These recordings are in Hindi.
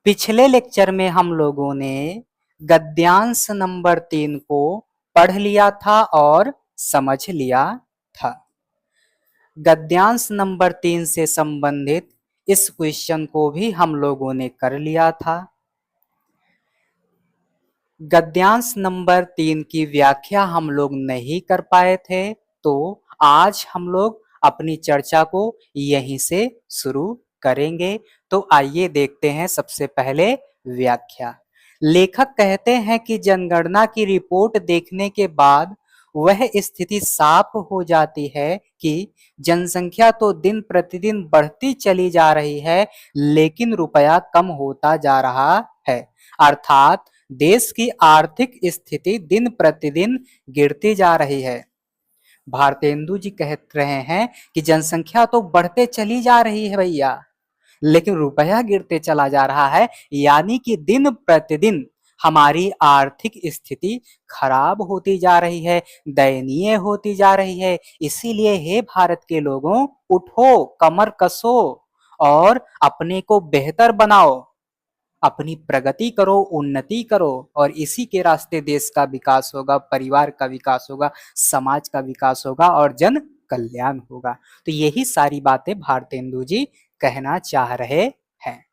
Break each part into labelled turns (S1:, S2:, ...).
S1: पिछले लेक्चर में हम लोगों ने गद्यांश नंबर 3 को पढ़ लिया था और समझ लिया था। गद्यांश नंबर 3 से संबंधित इस क्वेश्चन को भी हम लोगों ने कर लिया था। गद्यांश नंबर 3 की व्याख्या हम लोग नहीं कर पाए थे, तो आज हम लोग अपनी चर्चा को यहीं से शुरू करेंगे। तो आइए देखते हैं सबसे पहले व्याख्या। लेखक कहते हैं कि जनगणना की रिपोर्ट देखने के बाद वह स्थिति साफ हो जाती है कि जनसंख्या तो दिन प्रतिदिन बढ़ती चली जा रही है, लेकिन रुपया कम होता जा रहा है। अर्थात देश की आर्थिक स्थिति दिन प्रतिदिन गिरती जा रही है। भारतेंदु जी कह रहे हैं कि जनसंख्या तो बढ़ते चली जा रही है भैया, लेकिन रुपया गिरते चला जा रहा है, यानी कि दिन प्रतिदिन हमारी आर्थिक स्थिति खराब होती जा रही है, दयनीय होती जा रही है। इसीलिए हे भारत के लोगों, उठो, कमर कसो और अपने को बेहतर बनाओ, अपनी प्रगति करो, उन्नति करो, और इसी के रास्ते देश का विकास होगा, परिवार का विकास होगा, समाज का विकास होगा और जन कल्याण होगा। तो यही सारी बातें भारतेंदु जी कहना चाह रहे हैं।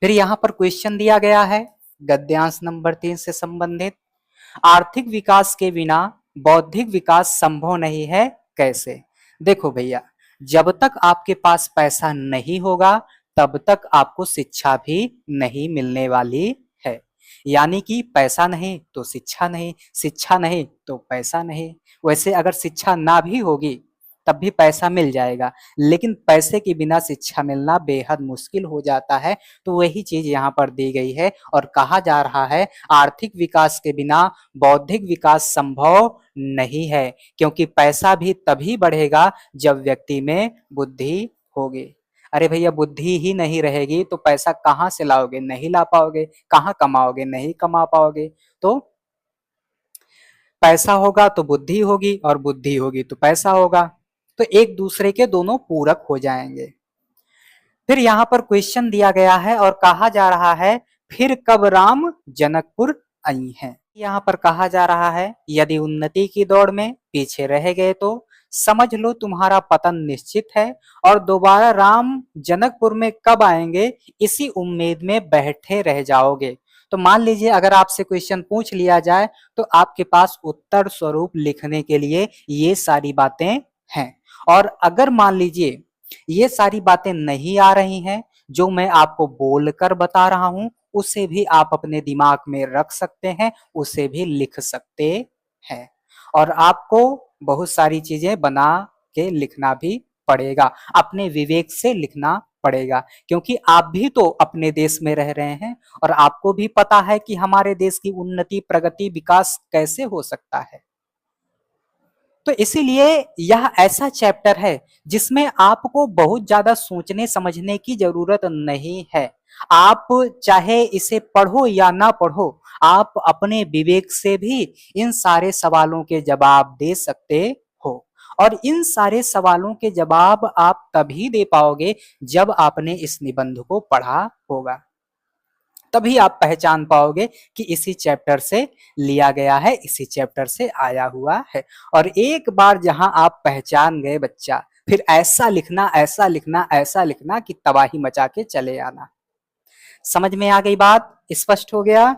S1: फिर यहाँ पर क्वेश्चन दिया गया है गद्यांश नंबर 3 से संबंधित, आर्थिक विकास के बिना बौद्धिक विकास संभव नहीं है, कैसे? देखो भैया, जब तक आपके पास पैसा नहीं होगा तब तक आपको शिक्षा भी नहीं मिलने वाली है। यानी कि पैसा नहीं तो शिक्षा नहीं, शिक्षा नहीं तो पैसा नहीं। वैसे अगर शिक्षा ना भी होगी तब भी पैसा मिल जाएगा, लेकिन पैसे के बिना शिक्षा मिलना बेहद मुश्किल हो जाता है। तो वही चीज यहाँ पर दी गई है और कहा जा रहा है आर्थिक विकास के बिना बौद्धिक विकास संभव नहीं है, क्योंकि पैसा भी तभी बढ़ेगा जब व्यक्ति में बुद्धि होगी। अरे भैया, बुद्धि ही नहीं रहेगी तो पैसा कहाँ से लाओगे? नहीं ला पाओगे। कहाँ कमाओगे? नहीं कमा पाओगे। तो पैसा होगा तो बुद्धि होगी और बुद्धि होगी तो पैसा होगा, तो एक दूसरे के दोनों पूरक हो जाएंगे। फिर यहाँ पर क्वेश्चन दिया गया है और कहा जा रहा है फिर कब राम जनकपुर आई हैं। यहाँ पर कहा जा रहा है यदि उन्नति की दौड़ में पीछे रह गए तो समझ लो तुम्हारा पतन निश्चित है और दोबारा राम जनकपुर में कब आएंगे इसी उम्मीद में बैठे रह जाओगे। तो मान लीजिए अगर आपसे क्वेश्चन पूछ लिया जाए तो आपके पास उत्तर स्वरूप लिखने के लिए ये सारी बातें हैं, और अगर मान लीजिए ये सारी बातें नहीं आ रही हैं, जो मैं आपको बोलकर बता रहा हूं उसे भी आप अपने दिमाग में रख सकते हैं, उसे भी लिख सकते हैं, और आपको बहुत सारी चीजें बना के लिखना भी पड़ेगा, अपने विवेक से लिखना पड़ेगा, क्योंकि आप भी तो अपने देश में रह रहे हैं और आपको भी पता है कि हमारे देश की उन्नति, प्रगति, विकास कैसे हो सकता है। तो इसीलिए यह ऐसा चैप्टर है जिसमें आपको बहुत ज्यादा सोचने समझने की जरूरत नहीं है। आप चाहे इसे पढ़ो या ना पढ़ो, आप अपने विवेक से भी इन सारे सवालों के जवाब दे सकते हो, और इन सारे सवालों के जवाब आप तभी दे पाओगे जब आपने इस निबंध को पढ़ा होगा। तभी आप पहचान पाओगे कि इसी चैप्टर से लिया गया है, इसी चैप्टर से आया हुआ है। और एक बार जहां आप पहचान गए बच्चा, फिर ऐसा लिखना, ऐसा लिखना, ऐसा लिखना कि तबाही मचा के चले आना। समझ में आ गई बात? स्पष्ट हो गया?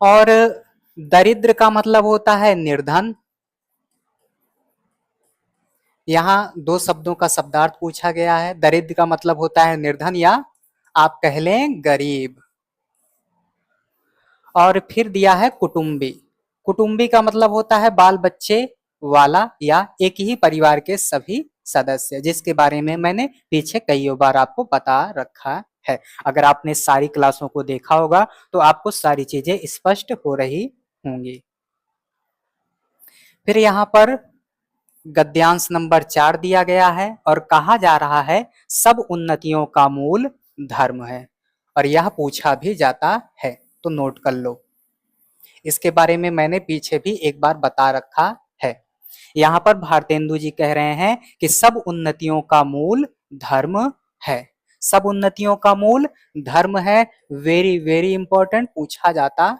S1: और दरिद्र का मतलब होता है निर्धन। यहाँ दो शब्दों का शब्दार्थ पूछा गया है। दरिद्र का मतलब होता है निर्धन या आप कह लें गरीब। और फिर दिया है कुटुंबी। कुटुंबी का मतलब होता है बाल बच्चे वाला या एक ही परिवार के सभी सदस्य, जिसके बारे में मैंने पीछे कई बार आपको बता रखा है। अगर आपने सारी क्लासों को देखा होगा तो आपको सारी चीजें स्पष्ट हो रही होंगी। फिर यहाँ पर गद्यांश नंबर 4 दिया गया है और कहा जा रहा है सब उन्नतियों का मूल धर्म है, और यह पूछा भी जाता है, तो नोट कर लो। इसके बारे में मैंने पीछे भी एक बार बता रखा है। यहाँ पर भारतेंदु जी कह रहे हैं कि सब उन्नतियों का मूल धर्म है। सब उन्नतियों का मूल धर्म है। वेरी वेरी इंपॉर्टेंट पूछा जाता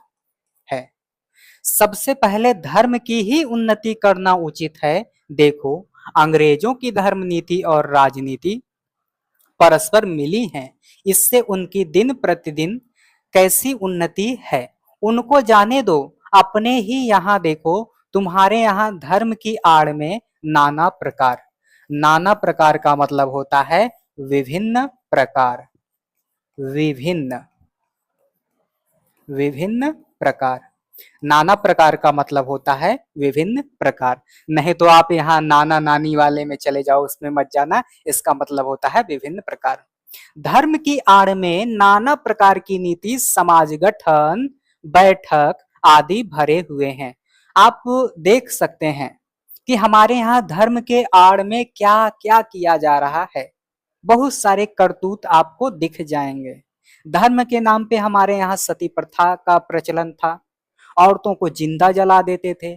S1: है। सबसे पहले धर्म की ही उन्नति करना उचित है। देखो, अंग्रेजों की धर्म नीति और राजनीति परस्पर मिली हैं। इससे उनकी दिन प्रतिदिन कैसी उन्नति है उनको जाने दो। अपने ही यहाँ देखो, तुम्हारे यहाँ धर्म की आड़ में नाना प्रकार, नाना प्रकार का मतलब होता है विभिन्न प्रकार, विभिन्न, विभिन्न प्रकार। नाना प्रकार का मतलब होता है विभिन्न प्रकार। नहीं तो आप यहाँ नाना नानी वाले में चले जाओ, उसमें मत जाना। इसका मतलब होता है विभिन्न प्रकार। धर्म की आड़ में नाना प्रकार की नीति, समाज गठन, बैठक आदि भरे हुए हैं। आप देख सकते हैं कि हमारे यहाँ धर्म के आड़ में क्या क्या किया जा रहा है। बहुत सारे करतूत आपको दिख जाएंगे। धर्म के नाम पे हमारे यहाँ सती प्रथा का प्रचलन था। औरतों को जिंदा जला देते थे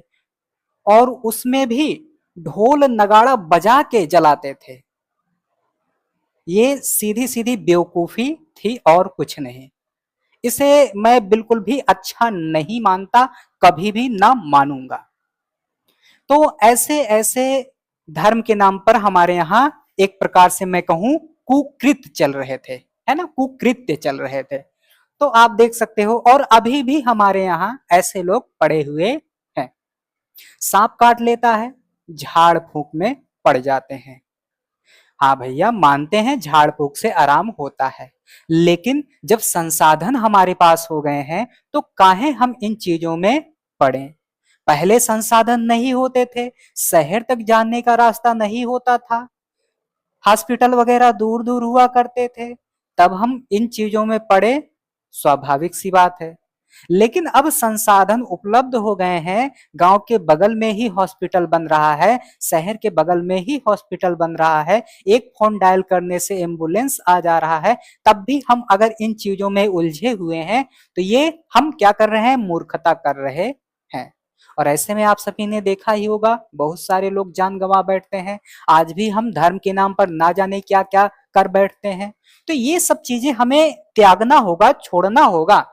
S1: और उसमें भी ढोल नगाड़ा बजा के जलाते थे। ये सीधी सीधी बेवकूफी थी और कुछ नहीं। इसे मैं बिल्कुल भी अच्छा नहीं मानता, कभी भी ना मानूंगा। तो ऐसे ऐसे धर्म के नाम पर हमारे यहाँ एक प्रकार से मैं कहूं कुकृत्य चल रहे थे, है ना, कुकृत्य चल रहे थे। तो आप देख सकते हो, और अभी भी हमारे यहाँ ऐसे लोग पड़े हुए हैं। सांप काट लेता है, झाड़ फूक में पड़ जाते हैं। हाँ भैया, मानते हैं झाड़ फूक से आराम होता है, लेकिन जब संसाधन हमारे पास हो गए हैं तो काहे हम इन चीजों में पड़े। पहले संसाधन नहीं होते थे, शहर तक जाने का रास्ता नहीं होता था, हॉस्पिटल वगैरह दूर दूर हुआ करते थे, तब हम इन चीजों में पड़े, स्वाभाविक सी बात है। लेकिन अब संसाधन उपलब्ध हो गए हैं, गांव के बगल में ही हॉस्पिटल बन रहा है, शहर के बगल में ही हॉस्पिटल बन रहा है, एक फोन डायल करने से एम्बुलेंस आ जा रहा है, तब भी हम अगर इन चीजों में उलझे हुए हैं तो ये हम क्या कर रहे हैं, मूर्खता कर रहे हैं। और ऐसे में आप सभी ने देखा ही होगा, बहुत सारे लोग जान गंवा बैठते हैं। आज भी हम धर्म के नाम पर ना जाने क्या क्या कर बैठते हैं। तो ये सब चीजें हमें त्यागना होगा, छोड़ना होगा,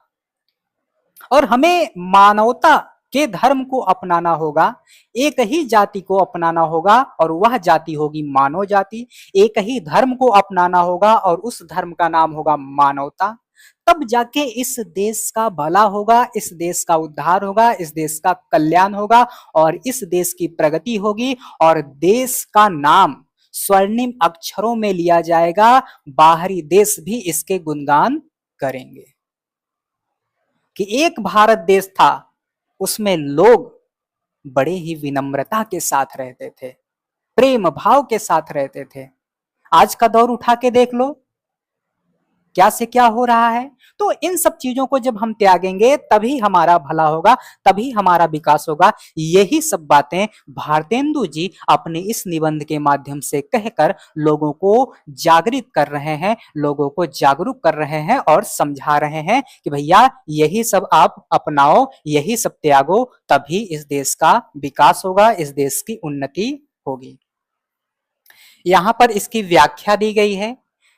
S1: और हमें मानवता के धर्म को अपनाना होगा। एक ही जाति को अपनाना होगा और वह जाति होगी मानव जाति। एक ही धर्म को अपनाना होगा और उस धर्म का नाम होगा मानवता। तब जाके इस देश का भला होगा, इस देश का उद्धार होगा, इस देश का कल्याण होगा और इस देश की प्रगति होगी और देश का नाम स्वर्णिम अक्षरों में लिया जाएगा। बाहरी देश भी इसके गुणगान करेंगे कि एक भारत देश था, उसमें लोग बड़े ही विनम्रता के साथ रहते थे, प्रेम भाव के साथ रहते थे। आज का दौर उठा के देख लो, क्या से क्या हो रहा है। तो इन सब चीजों को जब हम त्यागेंगे तभी हमारा भला होगा, तभी हमारा विकास होगा। यही सब बातें भारतेंदु जी अपने इस निबंध के माध्यम से कहकर लोगों को जागृत कर रहे हैं, लोगों को जागरूक कर रहे हैं और समझा रहे हैं कि भैया यही सब आप अपनाओ, यही सब त्यागो, तभी इस देश का विकास होगा, इस देश की उन्नति होगी। यहां पर इसकी व्याख्या दी गई है।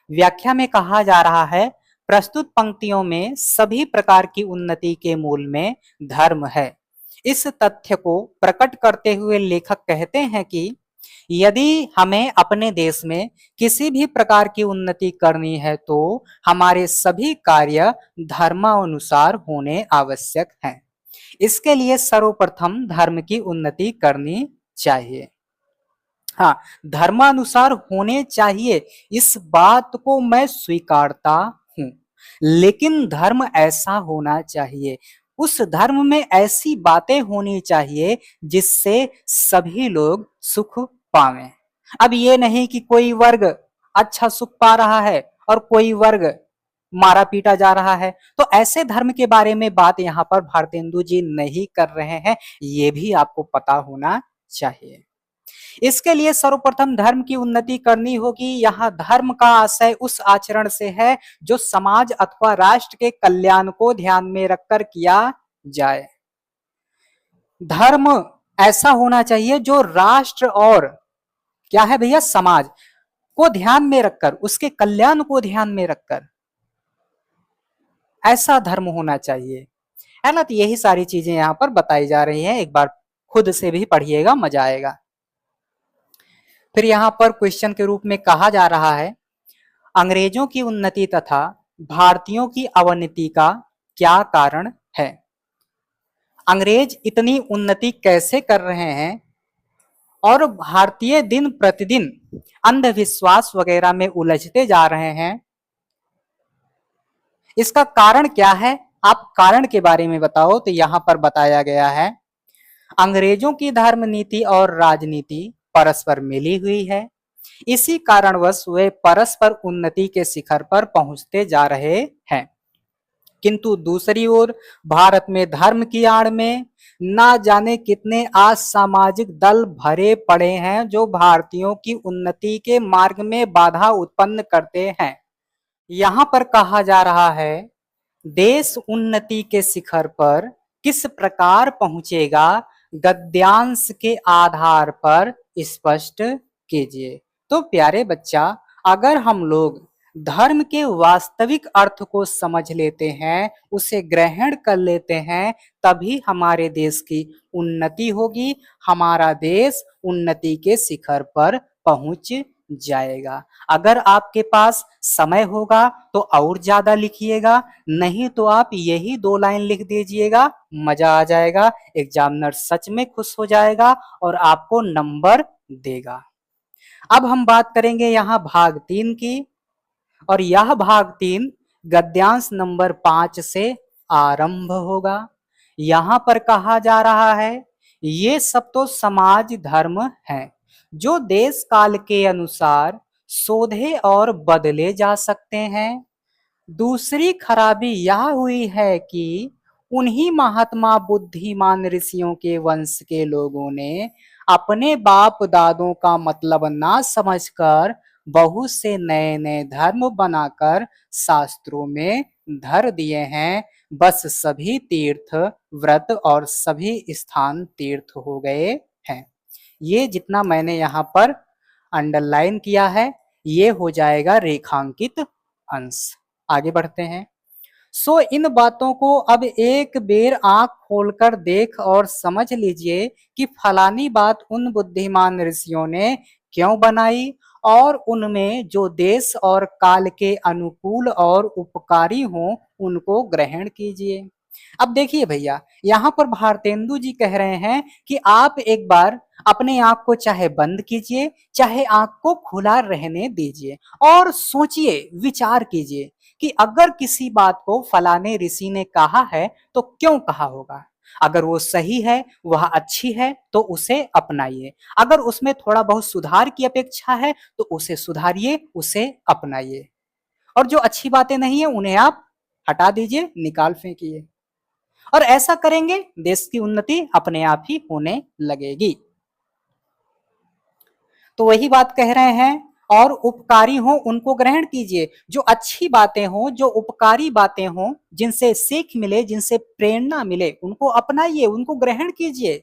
S1: व्याख्या में कहा जा रहा है, प्रस्तुत पंक्तियों में सभी प्रकार की उन्नति के मूल में धर्म है। इस तथ्य को प्रकट करते हुए लेखक कहते हैं कि यदि हमें अपने देश में किसी भी प्रकार की उन्नति करनी है तो हमारे सभी कार्य धर्मानुसार होने आवश्यक हैं। इसके लिए सर्वप्रथम धर्म की उन्नति करनी चाहिए। हाँ, धर्मानुसार होने चाहिए, इस बात को मैं स्वीकारता हूं, लेकिन धर्म ऐसा होना चाहिए, उस धर्म में ऐसी बातें होनी चाहिए जिससे सभी लोग सुख पावें। अब ये नहीं कि कोई वर्ग अच्छा सुख पा रहा है और कोई वर्ग मारा पीटा जा रहा है। तो ऐसे धर्म के बारे में बात यहाँ पर भारतेंदु जी नहीं कर रहे हैं, ये भी आपको पता होना चाहिए। इसके लिए सर्वप्रथम धर्म की उन्नति करनी होगी। यहाँ धर्म का आशय उस आचरण से है जो समाज अथवा राष्ट्र के कल्याण को ध्यान में रखकर किया जाए। धर्म ऐसा होना चाहिए जो राष्ट्र और क्या है भैया, समाज, को ध्यान में रखकर, उसके कल्याण को ध्यान में रखकर ऐसा धर्म होना चाहिए, है ना। तो यही सारी चीजें यहाँ पर बताई जा रही हैं, एक बार खुद से भी पढ़िएगा, मजा आएगा। फिर यहाँ पर क्वेश्चन के रूप में कहा जा रहा है, अंग्रेजों की उन्नति तथा भारतीयों की अवनति का क्या कारण है। अंग्रेज इतनी उन्नति कैसे कर रहे हैं और भारतीय दिन प्रतिदिन अंधविश्वास वगैरह में उलझते जा रहे हैं, इसका कारण क्या है, आप कारण के बारे में बताओ। तो यहां पर बताया गया है, अंग्रेजों की धर्म नीति और राजनीति परस्पर मिली हुई है, इसी कारणवश वे परस्पर उन्नति के शिखर पर पहुंचते जा रहे हैं। किंतु दूसरी ओर भारत में धर्म की आड़ में ना जाने कितने असामाजिक दल भरे पड़े हैं, जो भारतीयों की उन्नति के मार्ग में बाधा उत्पन्न करते हैं। यहाँ पर कहा जा रहा है, देश उन्नति के शिखर पर किस प्रकार पहुंचेगा, गद्यांश के आधार पर स्पष्ट कीजिए। तो प्यारे बच्चा, अगर हम लोग धर्म के वास्तविक अर्थ को समझ लेते हैं, उसे ग्रहण कर लेते हैं, तभी हमारे देश की उन्नति होगी, हमारा देश उन्नति के शिखर पर पहुंच जाएगा। अगर आपके पास समय होगा तो और ज्यादा लिखिएगा, नहीं तो आप यही 2 लाइन लिख दीजिएगा, मजा आ जाएगा, एग्जामिनर सच में खुश हो जाएगा और आपको नंबर देगा। अब हम बात करेंगे यहाँ भाग 3 की, और यह भाग 3 गद्यांश नंबर 5 से आरंभ होगा। यहाँ पर कहा जा रहा है, ये सब तो समाज धर्म है, जो देश काल के अनुसार शोधे और बदले जा सकते हैं। दूसरी खराबी यह हुई है कि उन्हीं महात्मा बुद्धिमान ऋषियों के वंश के लोगों ने अपने बाप दादों का मतलब ना समझकर बहुत से नए नए धर्म बनाकर शास्त्रों में धर दिए हैं। बस सभी तीर्थ व्रत और सभी स्थान तीर्थ हो गए हैं। ये जितना मैंने यहाँ पर अंडरलाइन किया है, ये हो जाएगा रेखांकित अंश। आगे बढ़ते हैं। सो इन बातों को अब एक बेर आंख खोलकर देख और समझ लीजिए कि फलानी बात उन बुद्धिमान ऋषियों ने क्यों बनाई, और उनमें जो देश और काल के अनुकूल और उपकारी हों उनको ग्रहण कीजिए। अब देखिए भैया, यहाँ पर भारतेंदु जी कह रहे हैं कि आप एक बार अपने आंख को चाहे बंद कीजिए, चाहे आंख को खुला रहने दीजिए और सोचिए, विचार कीजिए कि अगर किसी बात को फलाने ऋषि ने कहा है तो क्यों कहा होगा। अगर वो सही है, वह अच्छी है, तो उसे अपनाइए। अगर उसमें थोड़ा बहुत सुधार की अपेक्षा है तो उसे सुधारिए, उसे अपनाइए। और जो अच्छी बातें नहीं है उन्हें आप हटा दीजिए, निकाल फेंकिए। और ऐसा करेंगे देश की उन्नति अपने आप ही होने लगेगी। तो वही बात कह रहे हैं, और उपकारी हो उनको ग्रहण कीजिए। जो अच्छी बातें हो, जो उपकारी बातें हो, जिनसे सीख मिले, जिनसे प्रेरणा मिले, उनको अपनाइए, उनको ग्रहण कीजिए।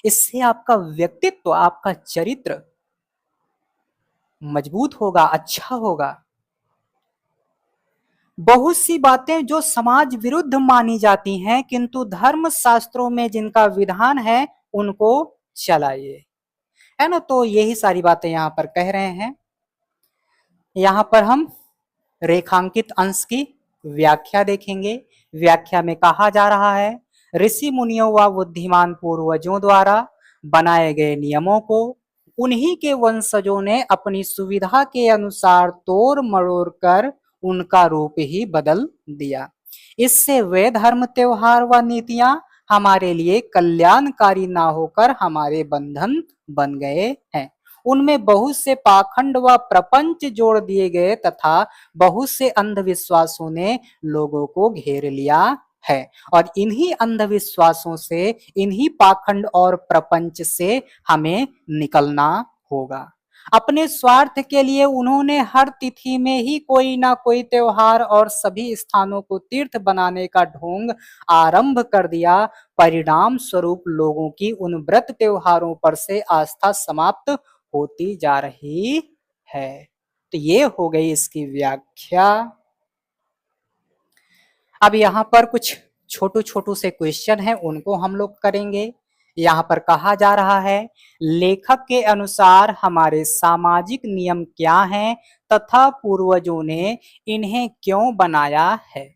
S1: इससे आपका व्यक्तित्व, आपका चरित्र मजबूत होगा, अच्छा होगा। बहुत सी बातें जो समाज विरुद्ध मानी जाती हैं, किंतु धर्म शास्त्रों में जिनका विधान है, उनको चलाइए, है ना। तो यही सारी बातें यहाँ पर कह रहे हैं। यहाँ पर हम रेखांकित अंश की व्याख्या देखेंगे। व्याख्या में कहा जा रहा है, ऋषि मुनियों व बुद्धिमान पूर्वजों द्वारा बनाए गए नियमों को उन्हीं के वंशजों ने अपनी सुविधा के अनुसार तोड़ मरोड़ कर उनका रूप ही बदल दिया। इससे वे धर्म, त्योहार व नीतियां हमारे लिए कल्याणकारी ना होकर हमारे बंधन बन गए हैं। उनमें बहुत से पाखंड व प्रपंच जोड़ दिए गए तथा बहुत से अंधविश्वासों ने लोगों को घेर लिया है। और इन्हीं अंधविश्वासों से, इन्हीं पाखंड और प्रपंच से हमें निकलना होगा। अपने स्वार्थ के लिए उन्होंने हर तिथि में ही कोई ना कोई त्योहार और सभी स्थानों को तीर्थ बनाने का ढोंग आरंभ कर दिया। परिणाम स्वरूप लोगों की उन व्रत त्योहारों पर से आस्था समाप्त होती जा रही है। तो ये हो गई इसकी व्याख्या। अब यहाँ पर कुछ छोटू छोटू से क्वेश्चन है, उनको हम लोग करेंगे। यहाँ पर कहा जा रहा है, लेखक के अनुसार हमारे सामाजिक नियम क्या हैं तथा पूर्वजों ने इन्हें क्यों बनाया है।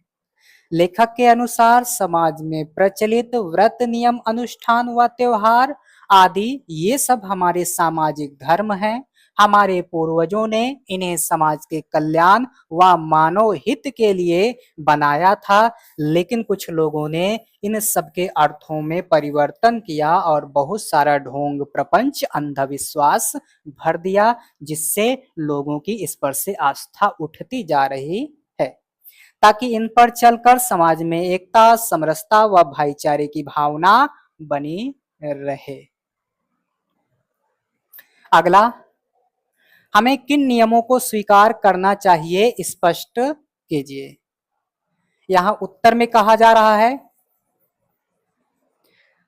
S1: लेखक के अनुसार समाज में प्रचलित व्रत, नियम, अनुष्ठान व त्योहार आदि ये सब हमारे सामाजिक धर्म हैं। हमारे पूर्वजों ने इन्हें समाज के कल्याण व मानव हित के लिए बनाया था, लेकिन कुछ लोगों ने इन सब के अर्थों में परिवर्तन किया और बहुत सारा ढोंग, प्रपंच, अंधविश्वास भर दिया, जिससे लोगों की इस पर से आस्था उठती जा रही है। ताकि इन पर चलकर समाज में एकता, समरसता व भाईचारे की भावना बनी रहे। अगला, हमें किन नियमों को स्वीकार करना चाहिए, स्पष्ट कीजिए। यहां उत्तर में कहा जा रहा है,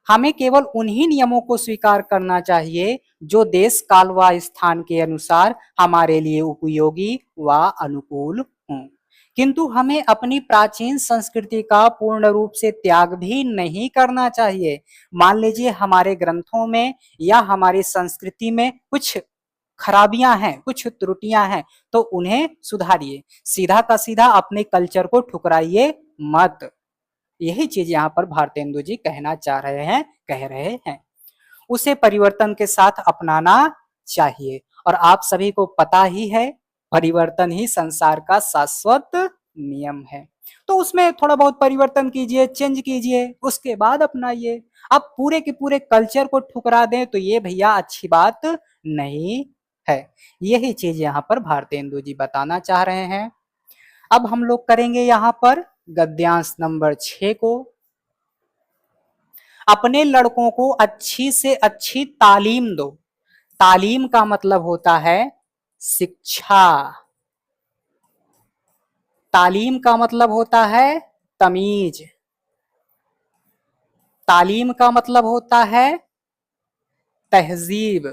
S1: हमें केवल उन्हीं नियमों को स्वीकार करना चाहिए जो देश, काल व स्थान के अनुसार हमारे लिए उपयोगी व अनुकूल हों। किंतु हमें अपनी प्राचीन संस्कृति का पूर्ण रूप से त्याग भी नहीं करना चाहिए। मान लीजिए हमारे ग्रंथों में या हमारी संस्कृति में कुछ खराबियां हैं, कुछ त्रुटियां हैं, तो उन्हें सुधारिए। सीधा का सीधा अपने कल्चर को ठुकराइए मत। यही चीज यहाँ पर भारतेंदु जी कहना चाह रहे हैं, कह रहे हैं। उसे परिवर्तन के साथ अपनाना चाहिए। और आप सभी को पता ही है, परिवर्तन ही संसार का शाश्वत नियम है। तो उसमें थोड़ा बहुत परिवर्तन कीजिए, चेंज कीजिए, उसके बाद अपनाइए। आप पूरे के पूरे कल्चर को ठुकरा दें तो ये भैया अच्छी बात नहीं है। यही चीज यहाँ पर भारतेंदु जी बताना चाह रहे हैं। अब हम लोग करेंगे यहाँ पर गद्यांश नंबर 6 को। अपने लड़कों को अच्छी से अच्छी तालीम दो। तालीम का मतलब होता है शिक्षा। तालीम का मतलब होता है तमीज। तालीम का मतलब होता है तहजीब।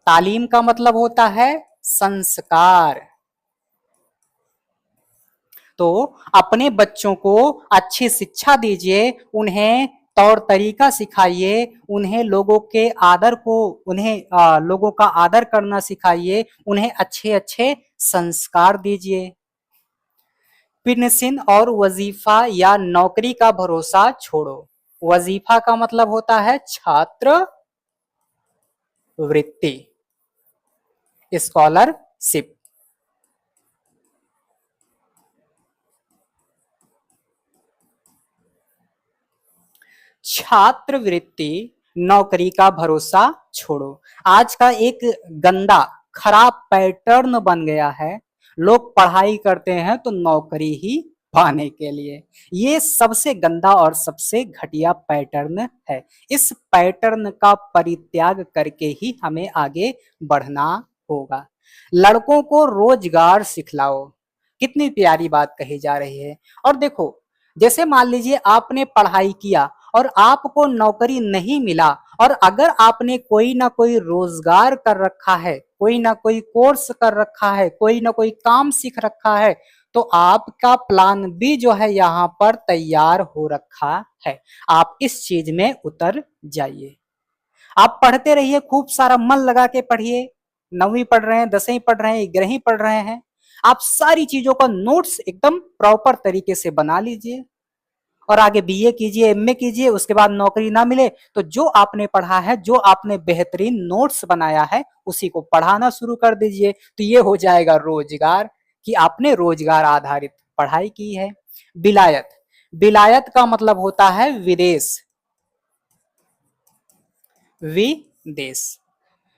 S1: तालीम का मतलब होता है संस्कार। तो अपने बच्चों को अच्छी शिक्षा दीजिए, उन्हें तौर तरीका सिखाइए, उन्हें लोगों के आदर को, उन्हें लोगों का आदर करना सिखाइए, उन्हें अच्छे अच्छे संस्कार दीजिए। पेंशन और वजीफा या नौकरी का भरोसा छोड़ो। वजीफा का मतलब होता है छात्र वृत्ति, स्कॉलरशिप। छात्रवृत्ति, नौकरी का भरोसा छोड़ो। आज का एक गंदा खराब पैटर्न बन गया है। लोग पढ़ाई करते हैं तो नौकरी ही पाने के लिए। ये सबसे गंदा और सबसे घटिया पैटर्न है। इस पैटर्न का परित्याग करके ही हमें आगे बढ़ना होगा। लड़कों को रोजगार सिखलाओ। कितनी प्यारी बात कही जा रही है। और देखो, जैसे मान लीजिए आपने पढ़ाई किया और आपको नौकरी नहीं मिला, और अगर आपने कोई ना कोई रोजगार कर रखा है, कोई ना कोई कोर्स कर रखा है, कोई ना कोई काम सीख रखा है, तो आपका प्लान बी जो है यहाँ पर तैयार हो रखा है। आप इस चीज में उतर जाइए। आप पढ़ते रहिए, खूब सारा मन लगा के पढ़िए। 9वीं पढ़ रहे हैं, 10वीं पढ़ रहे हैं, 11वीं पढ़ रहे हैं, आप सारी चीजों का नोट्स एकदम प्रॉपर तरीके से बना लीजिए और आगे बीए कीजिए, एमए कीजिए। उसके बाद नौकरी ना मिले तो जो आपने पढ़ा है, जो आपने बेहतरीन नोट्स बनाया है, उसी को पढ़ाना शुरू कर दीजिए। तो ये हो जाएगा रोजगार, कि आपने रोजगार आधारित पढ़ाई की है। विलायत, विलायत का मतलब होता है विदेश, विदेश।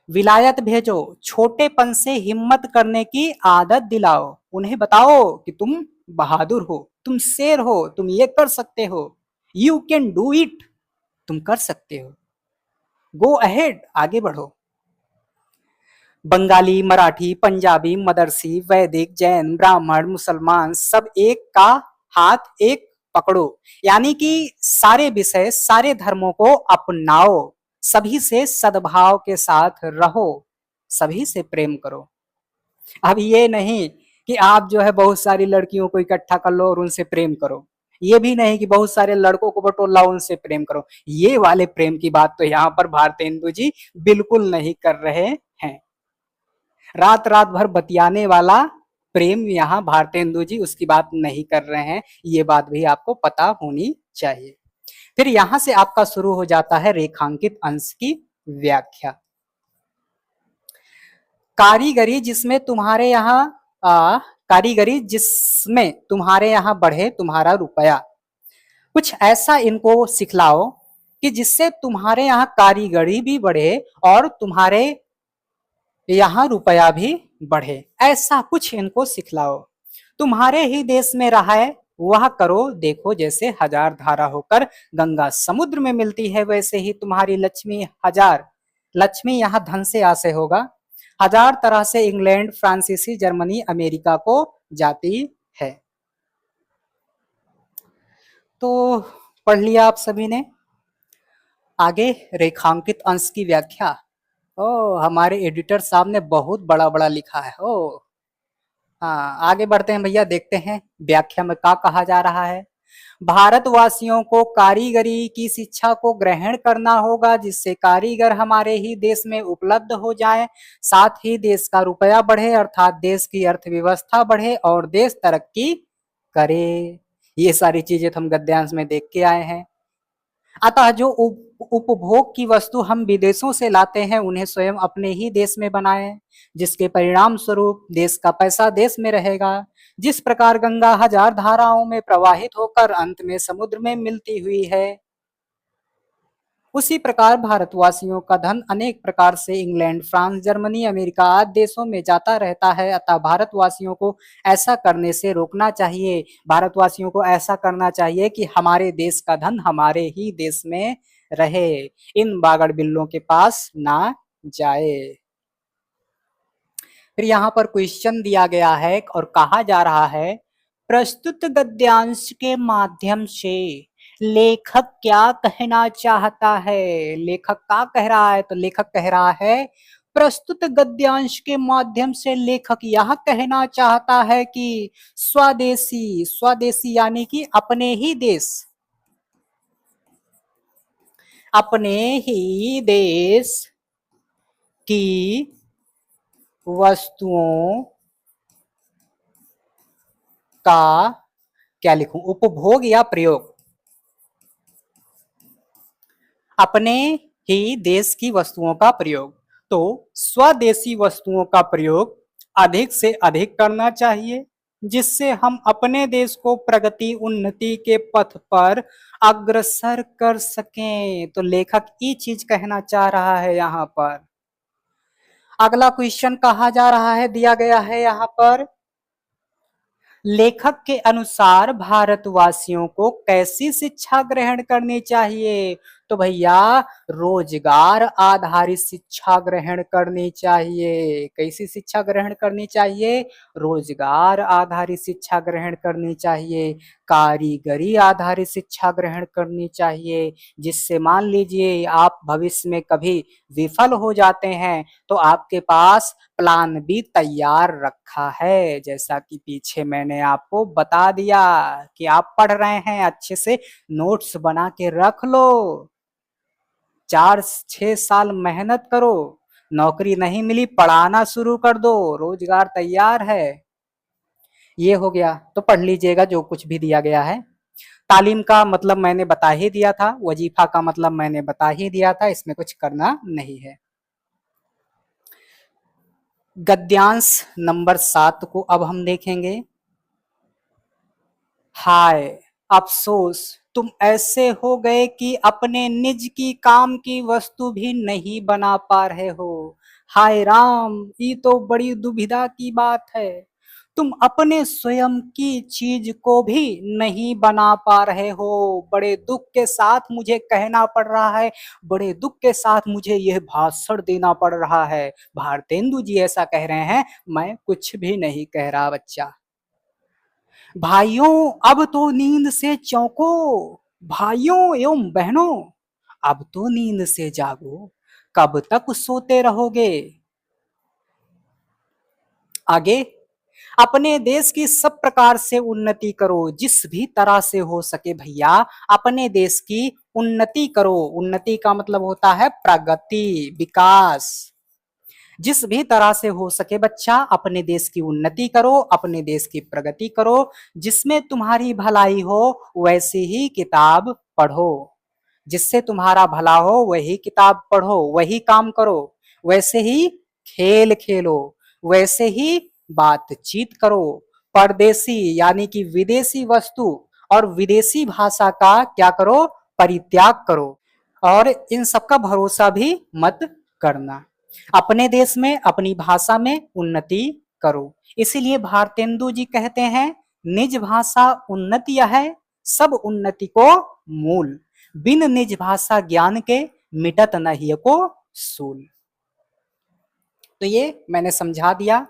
S1: विलायत भेजो, छोटेपन से हिम्मत करने की आदत दिलाओ। उन्हें बताओ कि तुम बहादुर हो, तुम शेर हो, तुम ये कर सकते हो। यू कैन डू इट, तुम कर सकते हो। गो अहेड, आगे बढ़ो। बंगाली, मराठी, पंजाबी, मदरसी, वैदिक, जैन, ब्राह्मण, मुसलमान, सब एक का हाथ एक पकड़ो। यानी कि सारे विषय, सारे धर्मों को अपनाओ, सभी से सद्भाव के साथ रहो। सभी से प्रेम करो। अब ये नहीं कि आप जो है बहुत सारी लड़कियों को इकट्ठा कर लो और उनसे प्रेम करो, ये भी नहीं कि बहुत सारे लड़कों को बटोर लाओ उनसे प्रेम करो। ये वाले प्रेम की बात तो यहाँ पर भारतेंदु जी बिल्कुल नहीं कर रहे हैं। रात रात भर बतियाने वाला प्रेम यहाँ भारतेंदु जी उसकी बात नहीं कर रहे हैं, ये बात भी आपको पता होनी चाहिए। फिर यहां से आपका शुरू हो जाता है रेखांकित अंश की व्याख्या। कारीगरी जिसमें तुम्हारे यहाँ कारीगरी जिसमें तुम्हारे यहाँ बढ़े तुम्हारा रुपया, कुछ ऐसा इनको सिखलाओ कि जिससे तुम्हारे यहाँ कारीगरी भी बढ़े और तुम्हारे यहाँ रुपया भी बढ़े, ऐसा कुछ इनको सिखलाओ। तुम्हारे ही देश में रहा है वह करो देखो, जैसे हजार धारा होकर गंगा समुद्र में मिलती है, वैसे ही तुम्हारी लक्ष्मी हजार, लक्ष्मी यहाँ धन से आसे होगा, हजार तरह से इंग्लैंड, फ्रांसीसी, जर्मनी, अमेरिका को जाती है। तो पढ़ लिया आप सभी ने। आगे रेखांकित अंश की व्याख्या। ओ, हमारे एडिटर साहब ने बहुत बड़ा बड़ा लिखा है। ओ हाँ, आगे बढ़ते हैं भैया, देखते हैं व्याख्या में क्या कहा जा रहा है। भारतवासियों को कारीगरी की शिक्षा को ग्रहण करना होगा जिससे कारीगर हमारे ही देश में उपलब्ध हो जाए, साथ ही देश का रुपया बढ़े अर्थात देश की अर्थव्यवस्था बढ़े और देश तरक्की करे। ये सारी चीजें तो हम गद्यांश में देख के आए हैं। अतः जो उपभोग की वस्तु हम विदेशों से लाते हैं उन्हें स्वयं अपने ही देश में बनाएं, जिसके परिणाम स्वरूप देश का पैसा देश में रहेगा। जिस प्रकार गंगा हजार धाराओं में प्रवाहित होकर अंत में समुद्र में मिलती हुई है, उसी प्रकार भारतवासियों का धन अनेक प्रकार से इंग्लैंड, फ्रांस, जर्मनी, अमेरिका आदि देशों में जाता रहता है। अतः भारतवासियों को ऐसा करने से रोकना चाहिए। भारतवासियों को ऐसा करना चाहिए कि हमारे देश का धन हमारे ही देश में रहे, इन बागड़ बिल्लों के पास ना जाए। फिर यहाँ पर क्वेश्चन दिया गया है और कहा जा रहा है, प्रस्तुत गद्यांश के माध्यम से लेखक क्या कहना चाहता है। लेखक क्या कह रहा है, तो लेखक कह रहा है प्रस्तुत गद्यांश के माध्यम से लेखक यह कहना चाहता है कि स्वदेशी, स्वदेशी यानी कि अपने ही देश, अपने ही देश की वस्तुओं का क्या लिखूं, उपभोग या प्रयोग, अपने ही देश की वस्तुओं का प्रयोग, तो स्वदेशी वस्तुओं का प्रयोग अधिक से अधिक करना चाहिए जिससे हम अपने देश को प्रगति उन्नति के पथ पर अग्रसर कर सकें। तो लेखक ये चीज कहना चाह रहा है यहाँ पर। अगला क्वेश्चन कहा जा रहा है, दिया गया है यहाँ पर, लेखक के अनुसार भारतवासियों को कैसी शिक्षा ग्रहण करनी चाहिए। तो भैया रोजगार आधारित शिक्षा ग्रहण करनी चाहिए। कैसी शिक्षा ग्रहण करनी चाहिए, रोजगार आधारित शिक्षा ग्रहण करनी चाहिए, कारीगरी आधारित शिक्षा ग्रहण करनी चाहिए, जिससे मान लीजिए आप भविष्य में कभी विफल हो जाते हैं तो आपके पास प्लान भी तैयार रखा है। जैसा कि पीछे मैंने आपको बता दिया कि आप पढ़ रहे हैं, अच्छे से नोट्स बना के रख लो, 4-6 साल मेहनत करो, नौकरी नहीं मिली पढ़ाना शुरू कर दो, रोजगार तैयार है। ये हो गया, तो पढ़ लीजिएगा जो कुछ भी दिया गया है। तालीम का मतलब मैंने बता ही दिया था, वजीफा का मतलब मैंने बता ही दिया था, इसमें कुछ करना नहीं है। गद्यांश नंबर 7 को अब हम देखेंगे। हाय अफसोस तुम ऐसे हो गए कि अपने निज की काम की वस्तु भी नहीं बना पा रहे हो। हाय राम, ये तो बड़ी दुविधा की बात है, तुम अपने स्वयं की चीज को भी नहीं बना पा रहे हो। बड़े दुख के साथ मुझे कहना पड़ रहा है, बड़े दुख के साथ मुझे यह भाषण देना पड़ रहा है। भारतेंदु जी ऐसा कह रहे हैं, मैं कुछ भी नहीं कह रहा बच्चा। भाइयों अब तो नींद से चौंको, भाइयों एवं बहनों अब तो नींद से जागो, कब तक सोते रहोगे। आगे, अपने देश की सब प्रकार से उन्नति करो, जिस भी तरह से हो सके भैया अपने देश की उन्नति करो। उन्नति का मतलब होता है प्रगति, विकास। जिस भी तरह से हो सके बच्चा अपने देश की उन्नति करो, अपने देश की प्रगति करो, जिसमें तुम्हारी भलाई हो वैसी ही किताब पढ़ो। जिससे तुम्हारा भला हो वही किताब पढ़ो, वही काम करो, वैसे ही खेल खेलो, वैसे ही बातचीत करो। परदेशी यानी कि विदेशी वस्तु और विदेशी भाषा का क्या करो, परित्याग करो। और इन सबका भरोसा भी मत करना। अपने देश में अपनी भाषा में उन्नति करो। इसीलिए भारतेंदु जी कहते हैं, निज भाषा उन्नति है, सब उन्नति को मूल। बिन निज भाषा ज्ञान के मिटत नहीं को सूल। तो ये मैंने समझा दिया।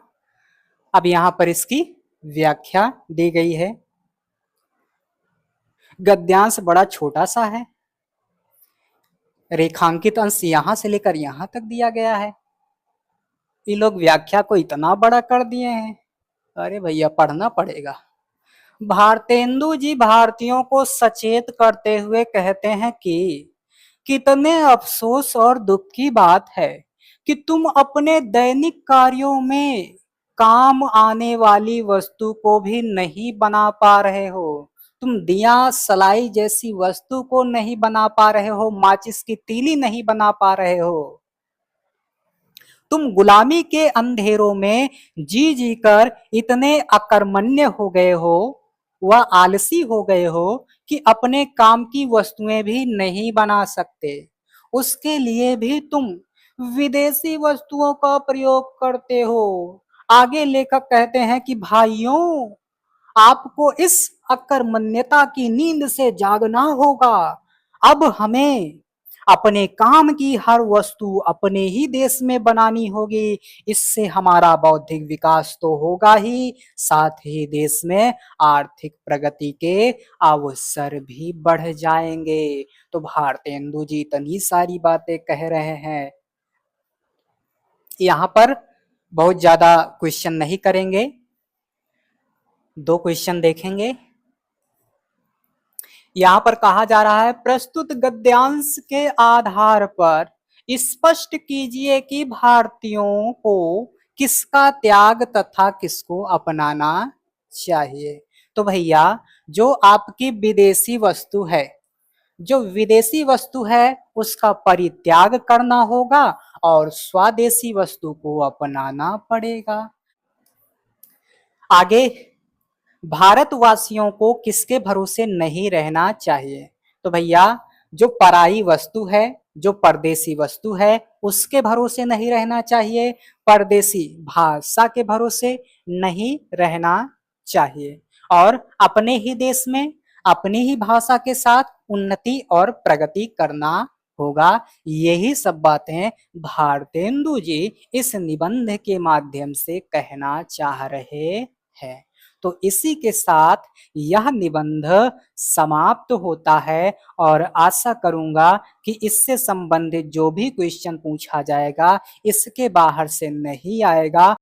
S1: अब यहां पर इसकी व्याख्या दी गई है। गद्यांश बड़ा छोटा सा है, रेखांकित अंश यहां से लेकर यहां तक दिया गया है। ये लोग व्याख्या को इतना बड़ा कर दिए हैं, अरे भैया पढ़ना पड़ेगा। भारतेंदु जी भारतीयों को सचेत करते हुए कहते हैं कि कितने अफसोस और दुख की बात है कि तुम अपने दैनिक कार्यों में काम आने वाली वस्तु को भी नहीं बना पा रहे हो। तुम दिया सलाई जैसी वस्तु को नहीं बना पा रहे हो, माचिस की तीली नहीं बना पा रहे हो। तुम गुलामी के अंधेरों में जी जी कर इतने अकर्मण्य हो गए हो, वह आलसी हो गए हो कि अपने काम की वस्तुएं भी नहीं बना सकते। उसके लिए भी तुम विदेशी वस्तुओं का प्रयोग करते हो। आगे लेखक कहते हैं कि भाइयों, आपको इस अकर्मण्यता की नींद से जागना होगा। अब हमें अपने काम की हर वस्तु अपने ही देश में बनानी होगी। इससे हमारा बौद्धिक विकास तो होगा ही, साथ ही देश में आर्थिक प्रगति के अवसर भी बढ़ जाएंगे। तो भारतेंदु जी इतनी सारी बातें कह रहे हैं। यहाँ पर बहुत ज्यादा क्वेश्चन नहीं करेंगे, 2 क्वेश्चन देखेंगे। यहाँ पर कहा जा रहा है, प्रस्तुत गद्यांश के आधार पर स्पष्ट कीजिए कि भारतीयों को किसका त्याग तथा किसको अपनाना चाहिए। तो भैया जो आपकी विदेशी वस्तु है, जो विदेशी वस्तु है उसका परित्याग करना होगा और स्वदेशी वस्तु को अपनाना पड़ेगा। आगे, भारतवासियों को किसके भरोसे नहीं रहना चाहिए। तो भैया जो पराई वस्तु है, जो परदेसी वस्तु है उसके भरोसे नहीं रहना चाहिए, परदेसी भाषा के भरोसे नहीं रहना चाहिए, और अपने ही देश में अपनी ही भाषा के साथ उन्नति और प्रगति करना होगा। यही सब बातें भारतेंदु जी इस निबंध के माध्यम से कहना चाह रहे हैं। तो इसी के साथ यह निबंध समाप्त होता है और आशा करूंगा कि इससे संबंधित जो भी क्वेश्चन पूछा जाएगा इसके बाहर से नहीं आएगा।